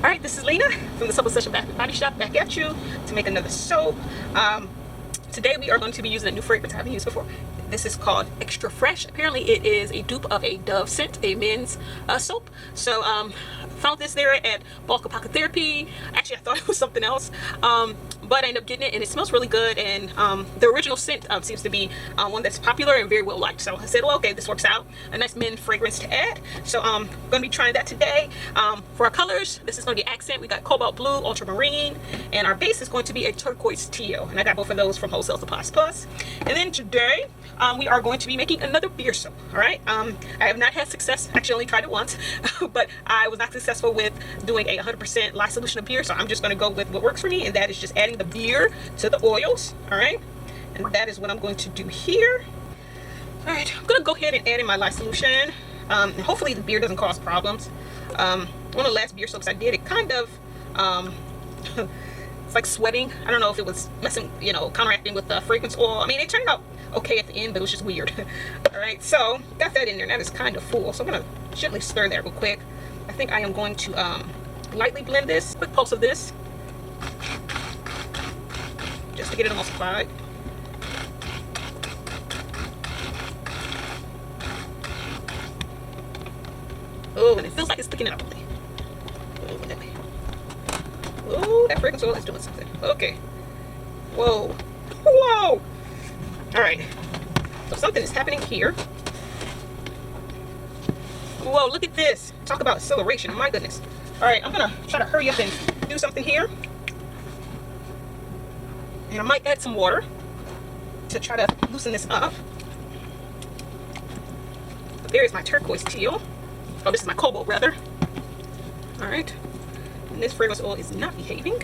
Alright, this is Lena from the Soap Session Bath and Body Shop, back at you to make another soap. Today we are going to be using a new fragrance I haven't used before. This is called Extra Fresh. Apparently it is a dupe of a Dove scent, a men's soap. So found this there at Bulk Apothecary. Actually I thought it was something else, but I ended up getting it and it smells really good, and the original scent seems to be one that's popular and very well liked. So I said, well, okay, this works out. A nice men's fragrance to add. So I'm going to be trying that today. For our colors, this is going to be accent. We got cobalt blue, ultramarine, and our base is going to be a turquoise teal, and I got both of those from Wholesale Supplies Plus. And then today we are going to be making another beer soap. All right, I have not had success, actually only tried it once, but I was not successful with doing a 100% lye solution of beer, so I'm just going to go with what works for me, and that is just adding the beer to the oils. All right, and that is what I'm going to do here. All right, I'm going to go ahead and add in my lye solution, and hopefully the beer doesn't cause problems. One of the last beer soaps I did, it kind of it's like sweating. I don't know if it was messing, counteracting with the fragrance oil. I mean, it turned out okay at the end, but it was just weird. All right, so got that in there. That is kind of full, so I'm gonna gently stir that real quick. I think I am going to lightly blend this, quick pulse of this, just to get it emulsified. Oh, and it feels like it's sticking out on me. Oh, that fragrance oil is doing something. Okay. Whoa. Whoa. All right. So something is happening here. Whoa, look at this. Talk about acceleration. My goodness. All right, I'm going to try to hurry up and do something here. And I might add some water to try to loosen this up. But there is my turquoise teal. Oh, this is my cobalt, rather. All right. And this fragrance oil is not behaving.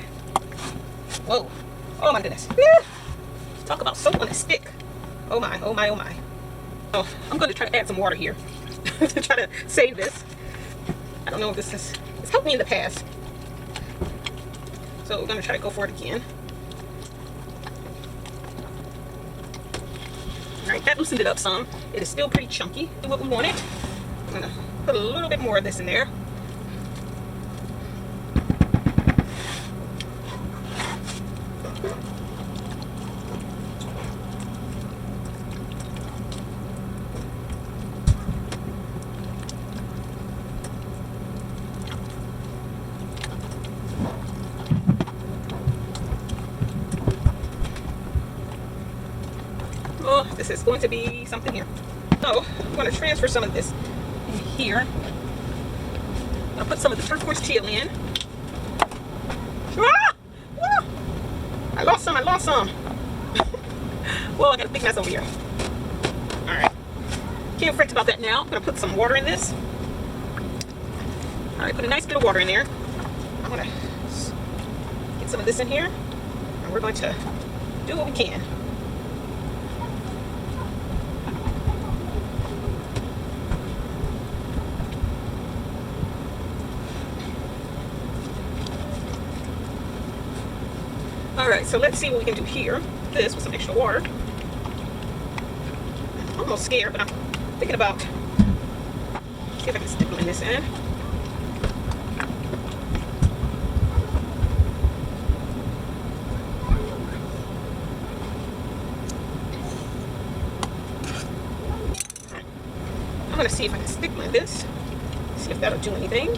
Whoa. Oh, my goodness. Talk about soap on a stick. Oh, my. Oh, my. Oh, my. Oh, I'm going to try to add some water here to try to save this. I don't know if this has helped me in the past. So we're going to try to go for it again. All right, that loosened it up some. It is still pretty chunky. Do what we wanted. I'm going to put a little bit more of this in there. Oh, this is going to be something here. So I'm going to transfer some of this in here. I'll put some of the turquoise teal in. Ah! Ah! I lost some. Well, I got a big mess over here. All right. Can't fret about that now. I'm going to put some water in this. All right, put a nice bit of water in there. I'm going to get some of this in here. And we're going to do what we can. Alright, so let's see what we can do here. This with some extra water. I'm almost scared, but I'm thinking about see if I can stick this in. I'm going to see if I can stick this. See if that'll do anything.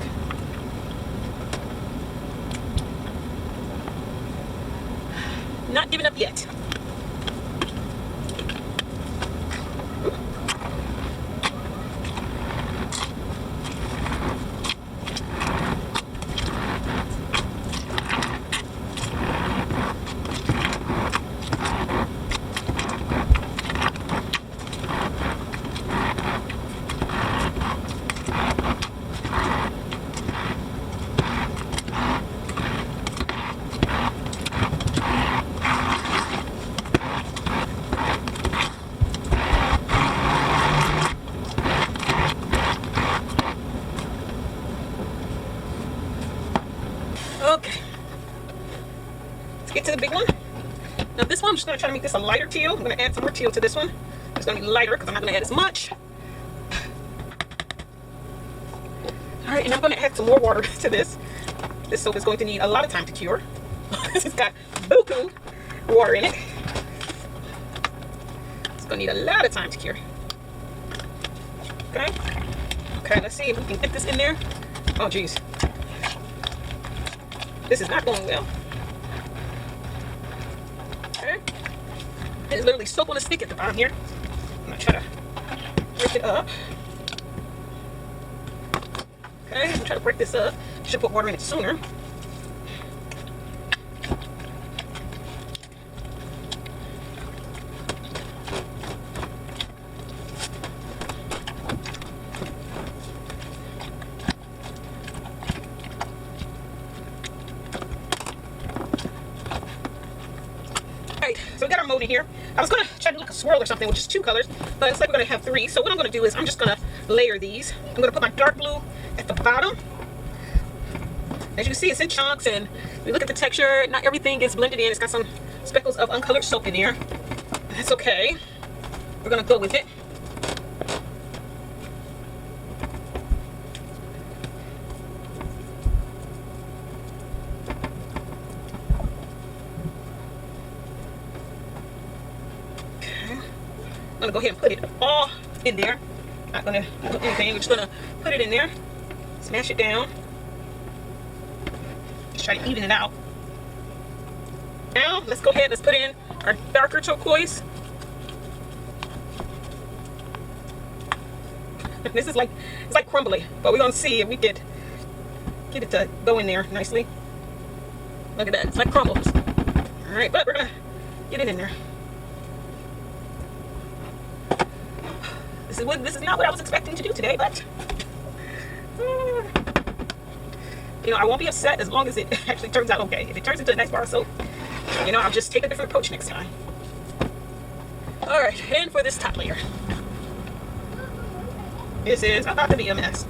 Not giving up yet. Okay, let's get to the big one. Now this one, I'm just going to try to make this a lighter teal. I'm going to add some more teal to this one. It's going to be lighter because I'm not going to add as much. All right, and I'm going to add some more water to this. This soap is going to need a lot of time to cure. It's got buku water in it. It's gonna need a lot of time to cure. Okay. Okay, let's see if we can get this in there. Oh geez. This is not going well. Okay. There's literally soap on a stick at the bottom here. I'm gonna try to break it up. Okay, I'm gonna try to break this up. Should put water in it sooner. So we got our mold in here. I was gonna try to look a swirl or something, which is 2 colors, but it's like we're gonna have 3. So what I'm gonna do is I'm just gonna layer these. I'm gonna put my dark blue at the bottom. As you can see, it's in chunks, and we look at the texture, not everything is blended in. It's got some speckles of uncolored soap in there. That's okay. We're gonna go with it. I'm gonna go ahead and put it all in there. Not gonna do anything, we're just gonna put it in there, smash it down, just try to even it out. Now let's go ahead, let's put in our darker turquoise. This is like, it's like crumbly, but we're gonna see if we could get it to go in there nicely. Look at that, it's like crumbles. All right, but we're gonna get it in there. This is not what I was expecting to do today, but you know, I won't be upset as long as it actually turns out okay. If it turns into a nice bar of soap, you know, I'll just take a different approach next time. All right, and for this top layer, this is about to be a mess.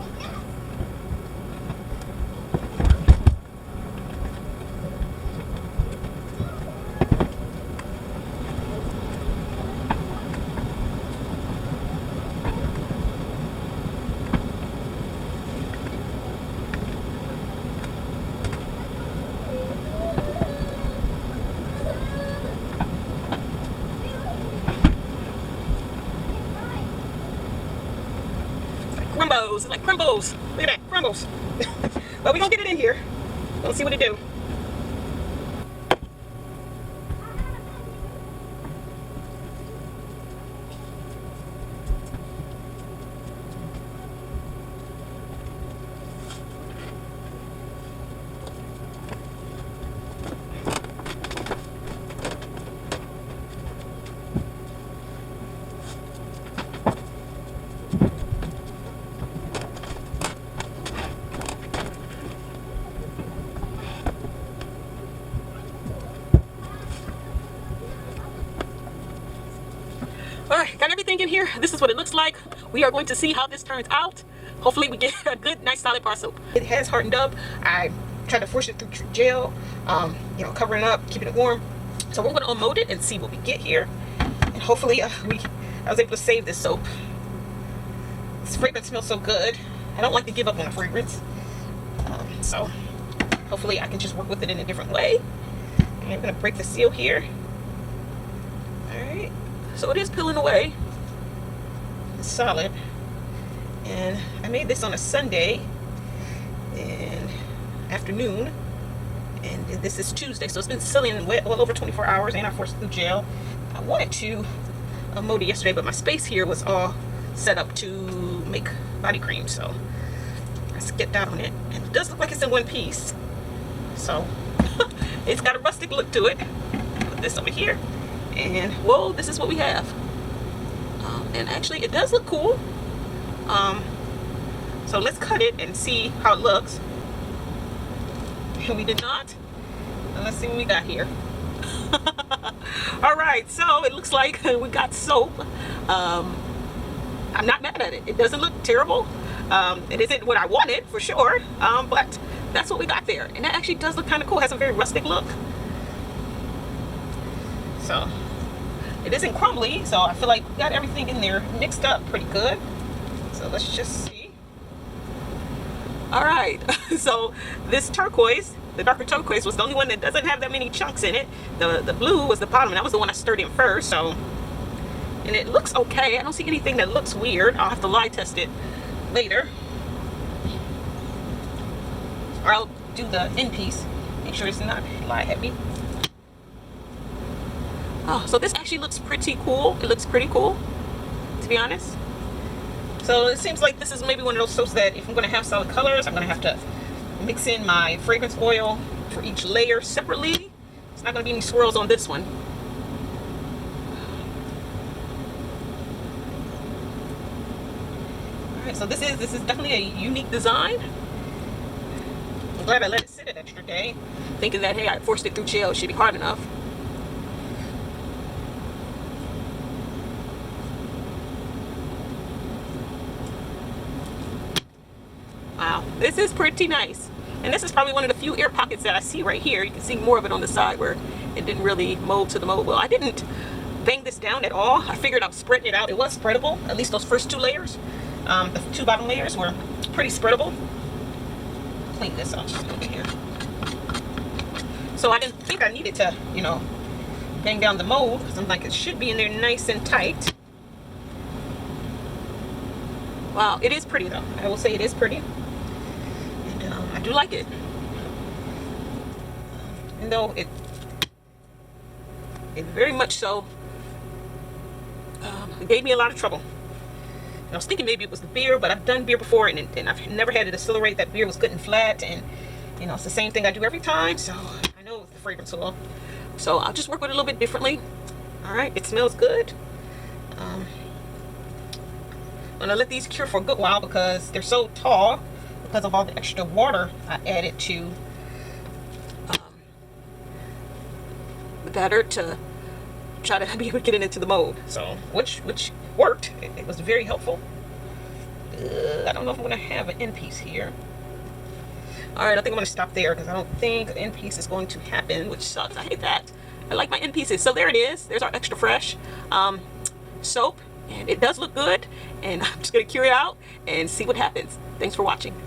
Crumbles, like crumbles. Look at that, crumbles. But we're gonna get it in here. Let's see what it do. Alright, got everything in here. This is what it looks like. We are going to see how this turns out. Hopefully we get a good, nice, solid bar soap. It has hardened up. I tried to force it through gel, you know, covering it up, keeping it warm. So we're going to unmold it and see what we get here. And hopefully I was able to save this soap. This fragrance smells so good. I don't like to give up on a fragrance. So hopefully I can just work with it in a different way. And I'm going to break the seal here. Alright. So it is peeling away. It's solid. And I made this on a Sunday and afternoon. And this is Tuesday, so it's been sitting well over 24 hours, and I forced it through gel. I wanted to mold it yesterday, but my space here was all set up to make body cream, so I skipped out on it. And it does look like it's in one piece. So it's got a rustic look to it. Put this over here. And whoa, this is what we have. And actually it does look cool. So let's cut it and see how it looks. We did not. Let's see what we got here. All right, so it looks like we got soap. I'm not mad at it. It doesn't look terrible. It isn't what I wanted for sure, but that's what we got there. And that actually does look kind of cool. It has a very rustic look. So it isn't crumbly, so I feel like we got everything in there mixed up pretty good. So let's just see. All right, so this turquoise, the darker turquoise, was the only one that doesn't have that many chunks in it. The blue was the bottom, and that was the one I stirred in first. So, and it looks okay. I don't see anything that looks weird. I'll have to lie test it later, or I'll do the end piece. Make sure it's not lye heavy. Oh, so this actually looks pretty cool. It looks pretty cool, to be honest. So it seems like this is maybe one of those soaps that if I'm going to have solid colors, I'm going to have to mix in my fragrance oil for each layer separately. It's not going to be any swirls on this one. Alright, so this is definitely a unique design. I'm glad I let it sit an extra day, thinking that, hey, I forced it through chill, it should be hard enough. Wow, this is pretty nice. And this is probably one of the few air pockets that I see right here. You can see more of it on the side where it didn't really mold to the mold. Well, I didn't bang this down at all. I figured I was spreading it out. It was spreadable, at least those first two layers. The two bottom layers were pretty spreadable. Clean this out just over here. So I didn't think I needed to, you know, bang down the mold, because I'm like, it should be in there nice and tight. Wow, it is pretty though. I will say it is pretty. I do like it, even though it very much so it gave me a lot of trouble. And I was thinking maybe it was the beer, but I've done beer before, and I've never had it accelerate. That beer was good and flat, and you know, it's the same thing I do every time, so I know it's the fragrance oil. So I'll just work with it a little bit differently. All right, it smells good. I'm gonna let these cure for a good while because they're so tall, because of all the extra water I added to the batter to try to be able to get it into the mold. So, which worked. It was very helpful. I don't know if I'm going to have an end piece here. All right, I think I'm going to stop there because I don't think an end piece is going to happen, which sucks. I hate that. I like my end pieces. So there it is. There's our extra fresh soap, and it does look good. And I'm just going to cure it out and see what happens. Thanks for watching.